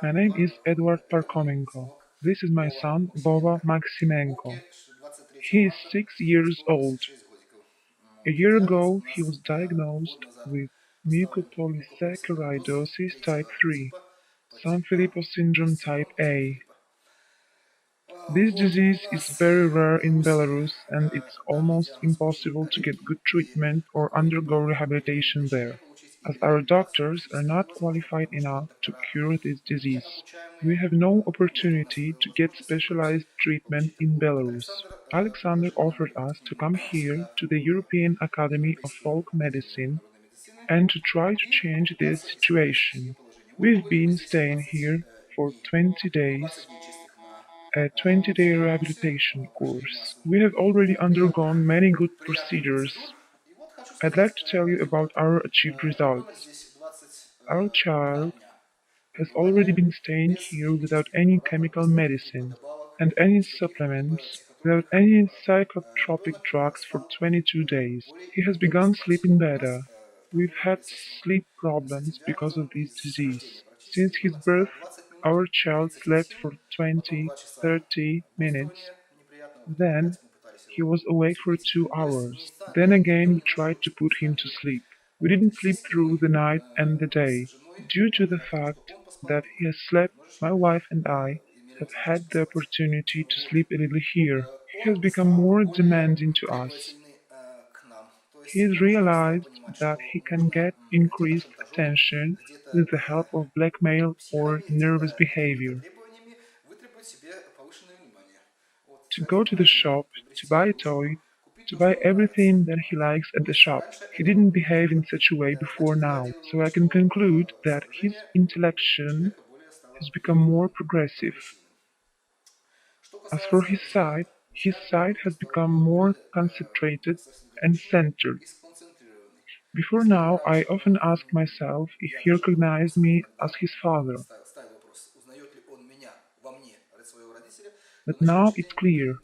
My name is Edward Parkomenko. This is my son, Vova Maximenko. He is 6 years old. A year ago, he was diagnosed with Mucopolysaccharidosis type 3, Sanfilippo syndrome type A. This disease is very rare in Belarus and it's almost impossible to get good treatment or undergo rehabilitation there, as our doctors are not qualified enough to cure this disease. We have no opportunity to get specialized treatment in Belarus. Alexander offered us to come here to the European Academy of Folk Medicine and to try to change this situation. We've been staying here for 20 days, a 20-day rehabilitation course. We have already undergone many good procedures. I'd like to tell you about our achieved results. Our child has already been staying here without any chemical medicine and any supplements, without any psychotropic drugs for 22 days. He has begun sleeping better. We've had sleep problems because of this disease. Since his birth, our child slept for 20, 30 minutes. Then he was awake for 2 hours. Then again we tried to put him to sleep. We didn't sleep through the night and the day. Due to the fact that he has slept, my wife and I have had the opportunity to sleep a little here. He has become more demanding to us. He has realized that he can get increased attention with the help of blackmail or nervous behavior. To go to the shop, to buy a toy, to buy everything that he likes at the shop. He didn't behave in such a way before now, so I can conclude that his intellection has become more progressive. As for his sight has become more concentrated and centered. Before now, I often asked myself if he recognized me as his father. But now it's clear.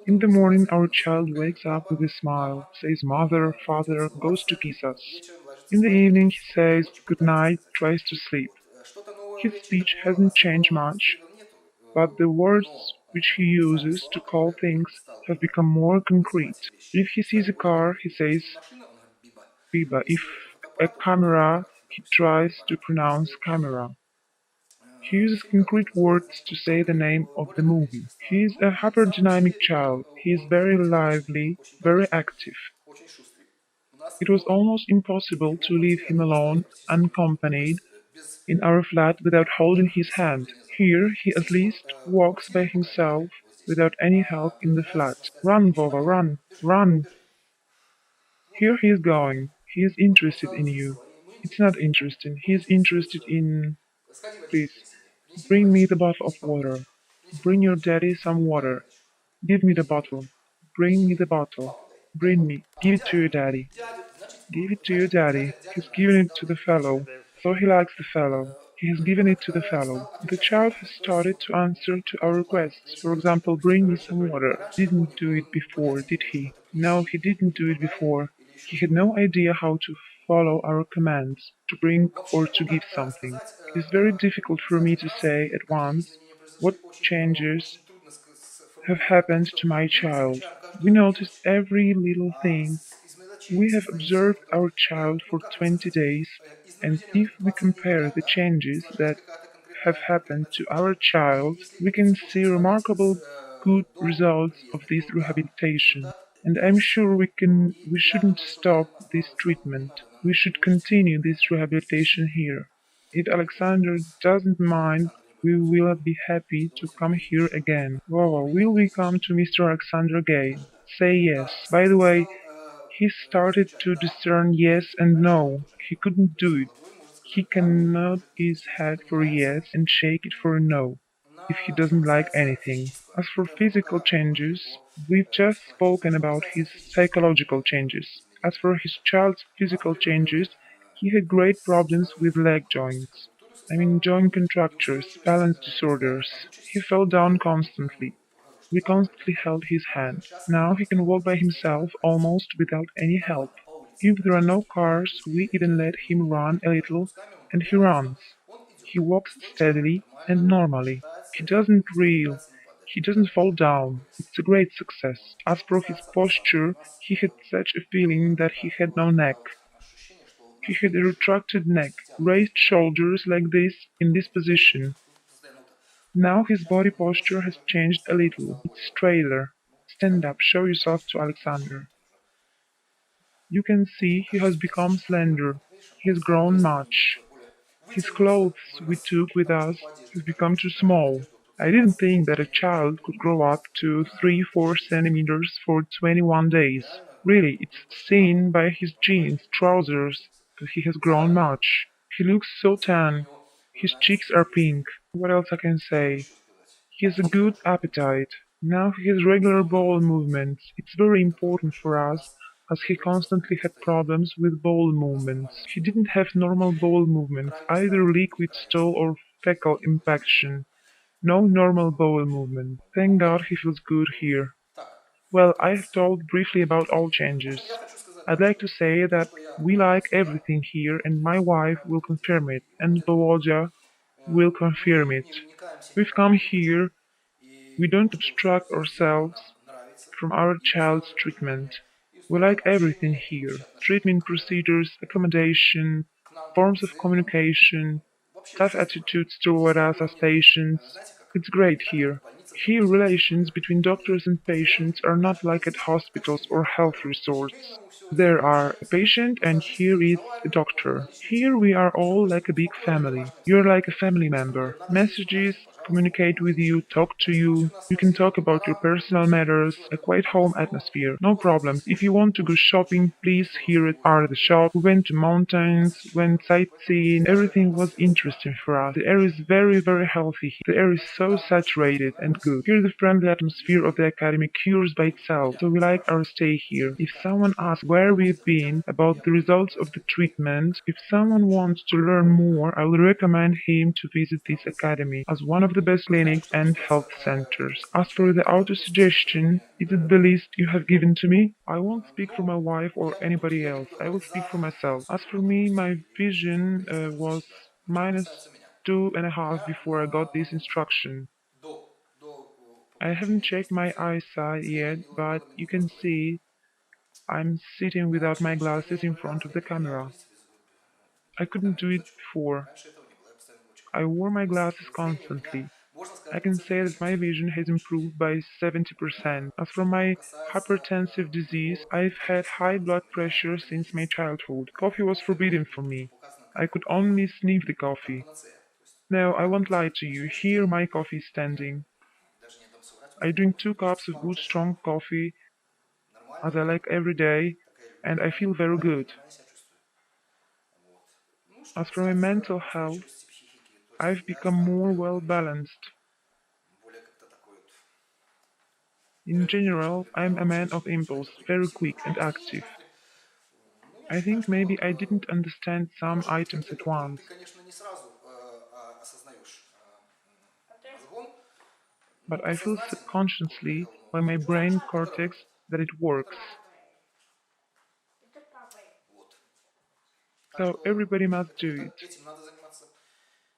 In the morning our child wakes up with a smile, says mother, father, goes to kiss us. In the evening he says good night, tries to sleep. His speech hasn't changed much, but the words which he uses to call things have become more concrete. If he sees a car, he says biba. If a camera, he tries to pronounce camera. He uses concrete words to say the name of the movie. He is a hyperdynamic child. He is very lively, very active. It was almost impossible to leave him alone, unaccompanied, in our flat without holding his hand. Here he at least walks by himself without any help in the flat. Run, Vova, run, run! Here he is going. He is interested in you. It's not interesting. He is interested in... Please, bring me the bottle of water. Bring your daddy some water. Give me the bottle. Bring me the bottle. Bring me. Give it to your daddy. Give it to your daddy. He's given it to the fellow. So he likes the fellow. He has given it to the fellow. The child has started to answer to our requests. For example, bring me some water. Didn't do it before, did he? No, he didn't do it before. He had no idea how to follow our commands, to bring or to give something. It is very difficult for me to say at once what changes have happened to my child. We noticed every little thing. We have observed our child for 20 days, and if we compare the changes that have happened to our child, we can see remarkable good results of this rehabilitation. And I'm sure we shouldn't stop this treatment. We should continue this rehabilitation here. If Alexander doesn't mind, we will be happy to come here again. Wow, will we come to Mr. Alexander again? Say yes. By the way, he started to discern yes and no. He couldn't do it. He can nod his head for yes and shake it for no if he doesn't like anything. As for physical changes, we've just spoken about his psychological changes. As for his child's physical changes, he had great problems with leg joints. I mean joint contractures, balance disorders. He fell down constantly. We constantly held his hand. Now he can walk by himself almost without any help. If there are no cars, we even let him run a little, and he runs. He walks steadily and normally. He doesn't reel. He doesn't fall down. It's a great success. As for his posture, he had such a feeling that he had no neck. He had a retracted neck, raised shoulders like this in this position. Now his body posture has changed a little. It's straighter. Stand up, show yourself to Alexander. You can see he has become slender. He has grown much. His clothes we took with us have become too small. I didn't think that a child could grow up to 3-4 centimeters for 21 days. Really, it's seen by his jeans, trousers, that he has grown much. He looks so tan. His cheeks are pink. What else I can say? He has a good appetite. Now he has regular bowel movements. It's very important for us, as he constantly had problems with bowel movements. He didn't have normal bowel movements, either liquid stool or fecal impaction. No normal bowel movement. Thank God he feels good here. Well, I have told briefly about all changes. I'd like to say that we like everything here and my wife will confirm it, and Volodya will confirm it. We've come here, we don't obstruct ourselves from our child's treatment. We like everything here: treatment procedures, accommodation, forms of communication, staff attitudes toward us as patients. It's great here. Here relations between doctors and patients are not like at hospitals or health resorts. There are a patient and here is a doctor. Here we are all like a big family. You're like a family member. Messages, communicate with you, talk to you. You can talk about your personal matters, a quiet home atmosphere. No problems. If you want to go shopping, please here are the shop. We went to mountains, went sightseeing. Everything was interesting for us. The air is very, very healthy. The air is so saturated and good. Here the friendly atmosphere of the academy cures by itself, so we like our stay here. If someone asks where we've been, about the results of the treatment, if someone wants to learn more, I would recommend him to visit this academy as one of the best clinics and health centers. As for the autosuggestion, is it the list you have given to me? I won't speak for my wife or anybody else. I will speak for myself. As for me, my vision was -2.5 before I got this instruction. I haven't checked my eyesight yet, but you can see I'm sitting without my glasses in front of the camera. I couldn't do it before. I wore my glasses constantly. I can say that my vision has improved by 70%. As for my hypertensive disease, I've had high blood pressure since my childhood. Coffee was forbidden for me. I could only sniff the coffee. No, I won't lie to you. Here my coffee is standing. I drink 2 cups of good strong coffee as I like every day, and I feel very good. As for my mental health, I've become more well balanced. In general, I'm a man of impulse, very quick and active. I think maybe I didn't understand some items at once, but I feel subconsciously by my brain cortex that it works. So everybody must do it.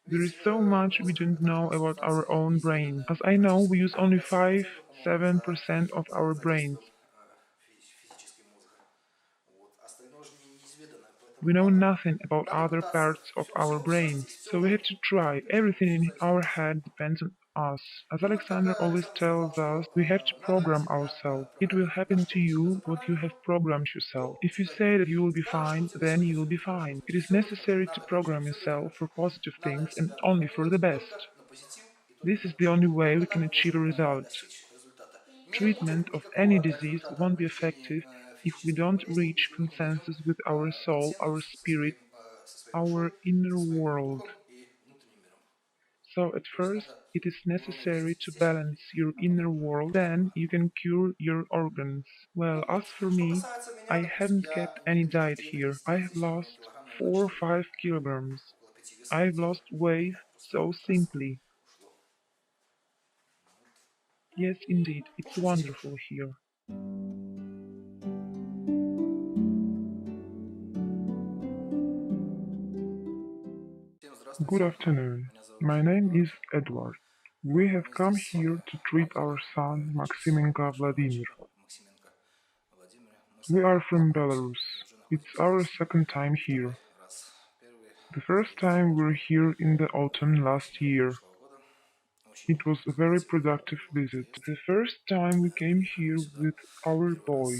There is so much we don't know about our own brains. As I know, we use only 5-7% of our brains. We know nothing about other parts of our brains, so we have to try. Everything in our head depends on us. As Alexander always tells us, we have to program ourselves. It will happen to you what you have programmed yourself. If you say that you will be fine, then you will be fine. It is necessary to program yourself for positive things and only for the best. This is the only way we can achieve a result. Treatment of any disease won't be effective if we don't reach consensus with our soul, our spirit, our inner world. So at first, it is necessary to balance your inner world, then you can cure your organs. Well, as for me, I haven't kept any diet here. I have lost 4 or 5 kilograms. I've lost weight so simply. Yes, indeed, it's wonderful here. Good afternoon. My name is Edward. We have come here to treat our son Maximenko Vladimir. We are from Belarus. It's our second time here. The first time we were here in the autumn last year. It was a very productive visit. The first time we came here with our boy.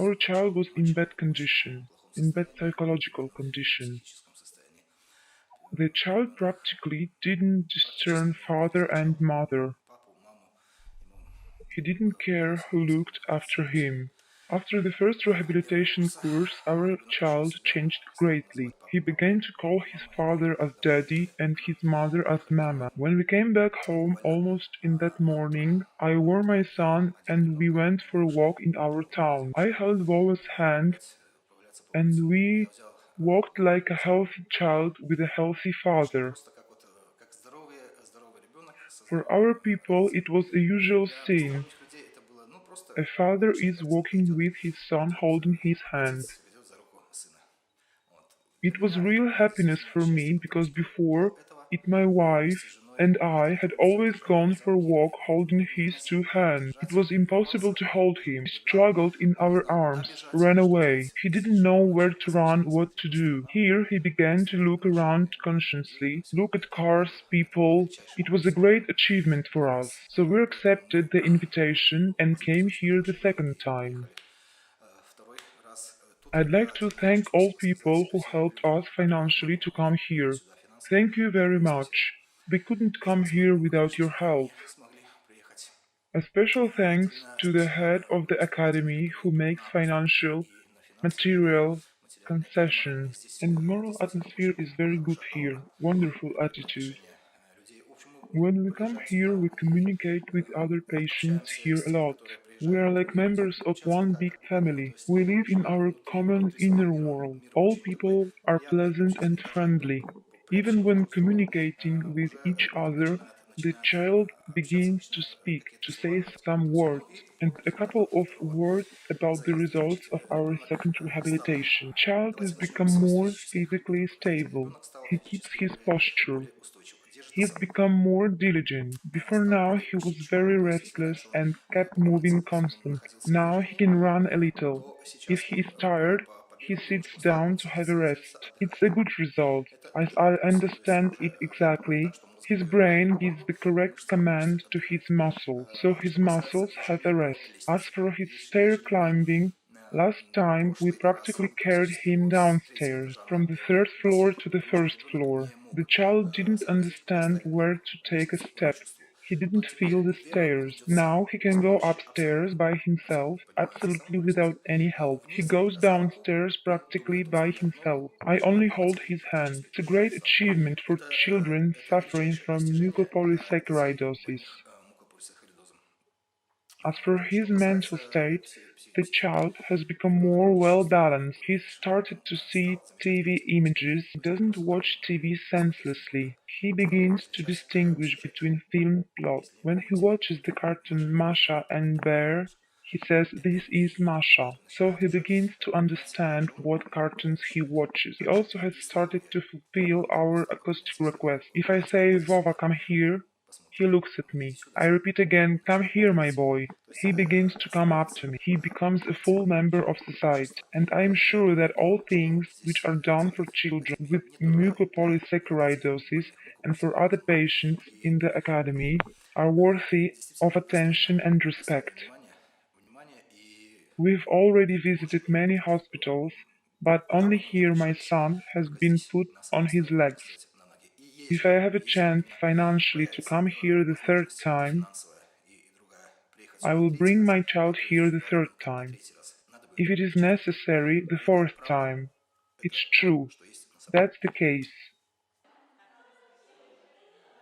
Our child was in bad condition, in bad psychological condition. The child practically didn't discern father and mother. He didn't care who looked after him. After the first rehabilitation course, our child changed greatly. He began to call his father as daddy and his mother as mama. When we came back home almost in that morning, I wore my son and we went for a walk in our town. I held Vova's hand and we walked like a healthy child with a healthy father. For our people, it was a usual scene. A father is walking with his son holding his hand. It was real happiness for me because before it my wife and I had always gone for a walk holding his two hands. It was impossible to hold him. He struggled in our arms, ran away. He didn't know where to run, what to do. Here he began to look around consciously, look at cars, people. It was a great achievement for us. So we accepted the invitation and came here the second time. I'd like to thank all people who helped us financially to come here. Thank you very much. We couldn't come here without your help. A special thanks to the head of the academy who makes financial, material concessions. And the moral atmosphere is very good here. Wonderful attitude. When we come here, we communicate with other patients here a lot. We are like members of one big family. We live in our common inner world. All people are pleasant and friendly. Even when communicating with each other, the child begins to speak, to say some words, and a couple of words about the results of our second rehabilitation. Child has become more physically stable. He keeps his posture. He's become more diligent. Before now he was very restless and kept moving constantly. Now he can run a little. If he is tired, he sits down to have a rest. It's a good result, as I understand it exactly. His brain gives the correct command to his muscles, so his muscles have a rest. As for his stair climbing, last time we practically carried him downstairs, from the third floor to the first floor. The child didn't understand where to take a step. He didn't feel the stairs. Now he can go upstairs by himself, absolutely without any help. He goes downstairs practically by himself. I only hold his hand. It's a great achievement for children suffering from mucopolysaccharidosis. As for his mental state, the child has become more well-balanced. He's started to see TV images, doesn't watch TV senselessly. He begins to distinguish between film plots. When he watches the cartoon Masha and Bear, he says this is Masha, so he begins to understand what cartoons he watches. He also has started to fulfill our acoustic request. If I say Vova come here, he looks at me. I repeat again, come here, my boy. He begins to come up to me. He becomes a full member of society. And I am sure that all things which are done for children with mucopolysaccharidosis and for other patients in the academy are worthy of attention and respect. We've already visited many hospitals, but only here my son has been put on his legs. If I have a chance financially to come here the third time, I will bring my child here the third time. If it is necessary, the fourth time. It's true. That's the case.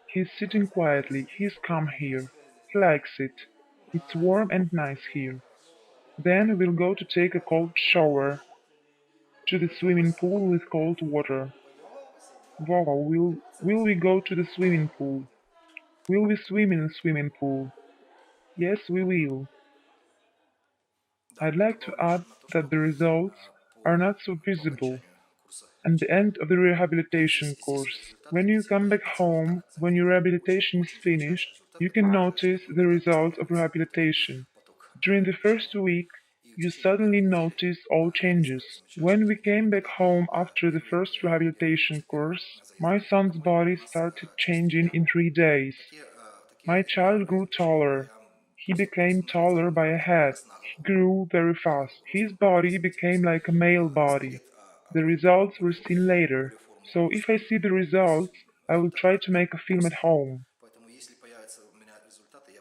He's sitting quietly. He's come here. He likes it. It's warm and nice here. Then we'll go to take a cold shower. To the swimming pool with cold water. Vova, will we go to the swimming pool? Will we swim in the swimming pool? Yes, we will. I'd like to add that the results are not so visible. and the end of the rehabilitation course. When you come back home, when your rehabilitation is finished, you can notice the results of rehabilitation. During the first week, you suddenly notice all changes. When we came back home after the first rehabilitation course, my son's body started changing in 3 days. My child grew taller. He became taller by a head. He grew very fast. His body became like a male body. The results were seen later. So if I see the results, I will try to make a film at home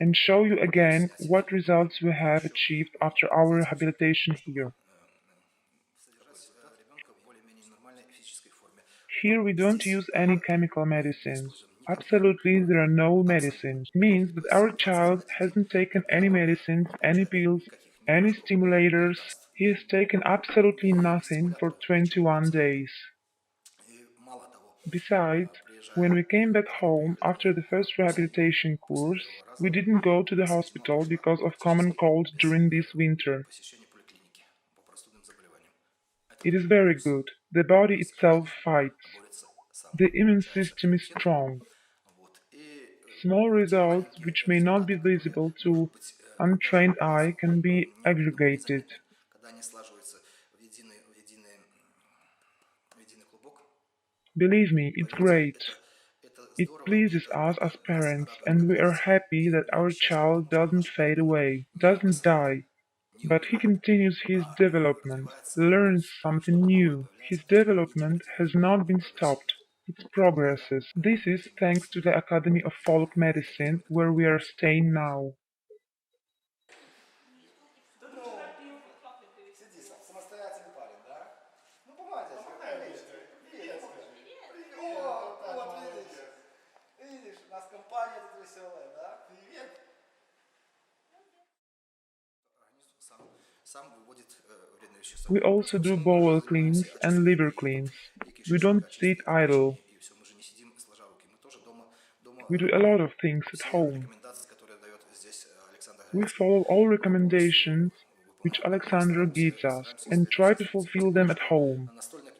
and show you again what results we have achieved after our rehabilitation here. Here we don't use any chemical medicines. Absolutely there are no medicines. It means that our child hasn't taken any medicines, any pills, any stimulators. He has taken absolutely nothing for 21 days. Besides, when we came back home after the first rehabilitation course, we didn't go to the hospital because of common cold during this winter. It is very good. The body itself fights. The immune system is strong. Small results which may not be visible to untrained eye can be aggregated. Believe me, it's great. It pleases us as parents, and we are happy that our child doesn't fade away, doesn't die, but he continues his development, learns something new. His development has not been stopped. It progresses. This is thanks to the Academy of Folk Medicine, where we are staying now. We also do bowel cleans and liver cleans. We don't sit idle. We do a lot of things at home. We follow all recommendations which Alexander gives us and try to fulfill them at home.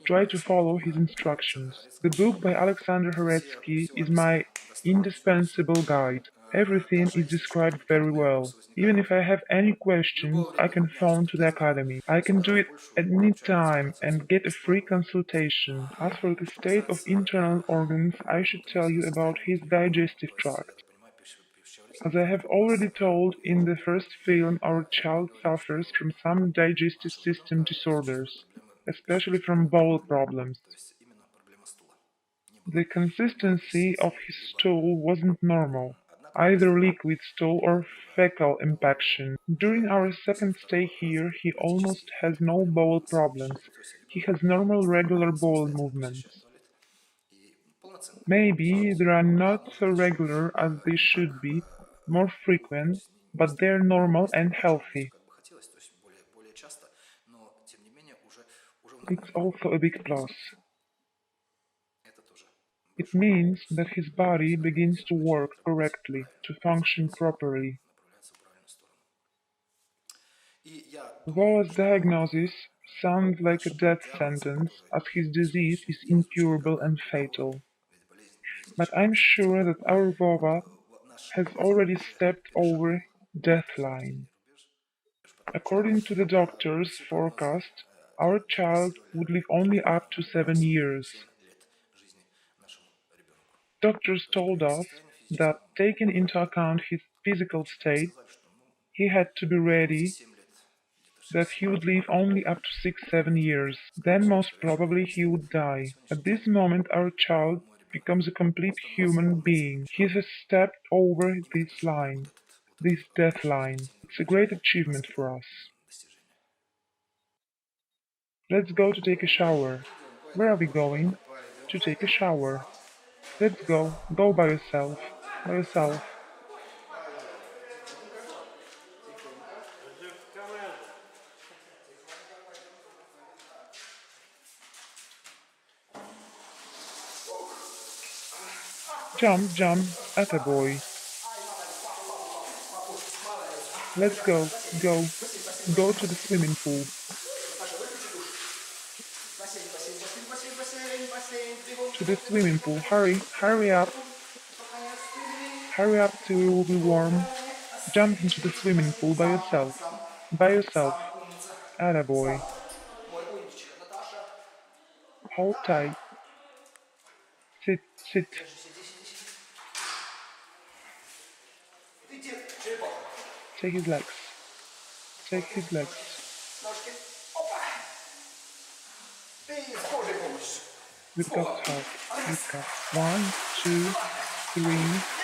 Try to follow his instructions. The book by Aleksander Haretski is my indispensable guide. Everything is described very well. Even if I have any questions, I can phone to the academy. I can do it at any time and get a free consultation. As for the state of internal organs, I should tell you about his digestive tract. As I have already told in the first film, our child suffers from some digestive system disorders, especially from bowel problems. The consistency of his stool wasn't normal, either liquid stool or fecal impaction. During our second stay here, he almost has no bowel problems. He has normal regular bowel movements. Maybe they are not so regular as they should be, more frequent, but they're normal and healthy. It's also a big plus. It means that his body begins to work correctly, to function properly. Wallace's diagnosis sounds like a death sentence, as his disease is incurable and fatal. But I'm sure that our Vova has already stepped over death line. According to the doctor's forecast, our child would live only up to 7 years. Doctors told us that, taking into account his physical state, he had to be ready that he would live only up to 6, 7 years. Then most probably he would die. At this moment our child becomes a complete human being. He has stepped over this line, this death line. It's a great achievement for us. Let's go to take a shower. Where are we going? To take a shower. Let's go. Go by yourself. By yourself. Jump, jump, attaboy. Let's go, go, go to the swimming pool. To the swimming pool. Hurry, hurry up. Hurry up till it will be warm. Jump into the swimming pool by yourself. By yourself. Attaboy. Hold tight. Sit, sit. Take his legs. Take his legs. With God's help. With God. 1, 2, 3.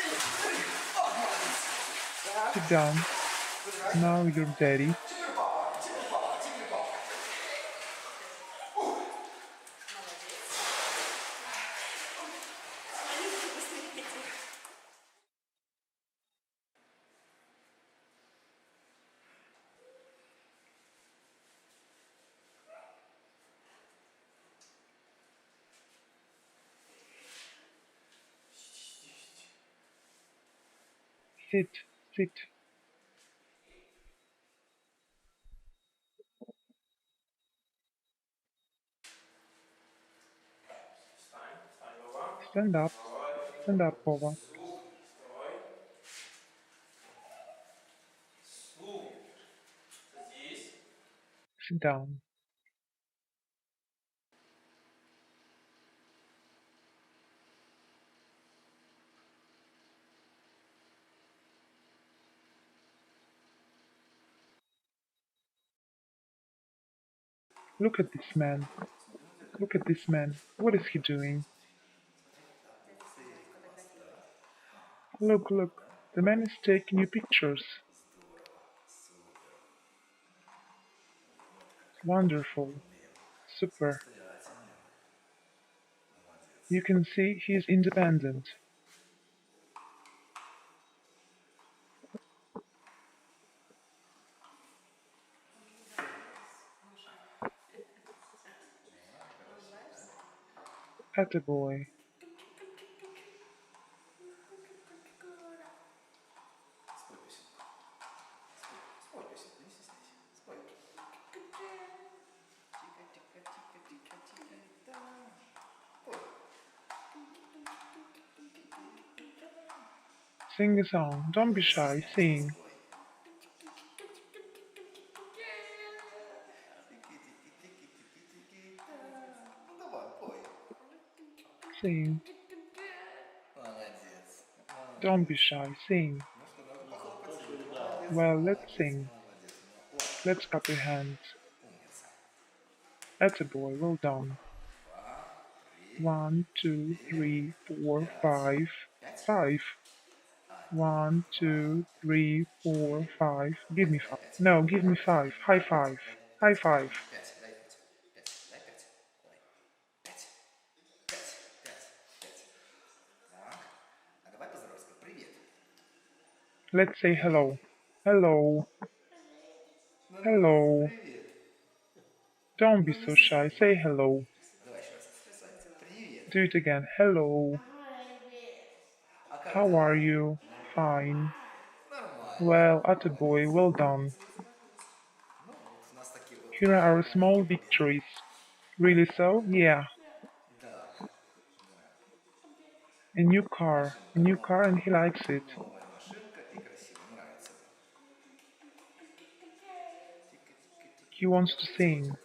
Sit down. Now you're daddy. Sit, sit. Stand up. Stand up, Pova. Sit down. Look at this man. Look at this man. What is he doing? Look, look. The man is taking you pictures. Wonderful. Super. You can see he is independent. Attaboy. Sing a song. Don't be shy. Sing. Sing. Don't be shy. Sing. Well, let's sing. Let's clap your hands. Attaboy. Well done. 1, 2, 3, 4, 5. 5. 1, 2, 3, 4, 5. Give me 5. No, give me 5. High five. High five. Let's say hello. Hello. Hello. Don't be so shy. Say hello. Do it again. Hello. How are you? Fine. Well, attaboy, well done. Here are our small victories. Really so? Yeah. A new car. A new car and he likes it. He wants to sing.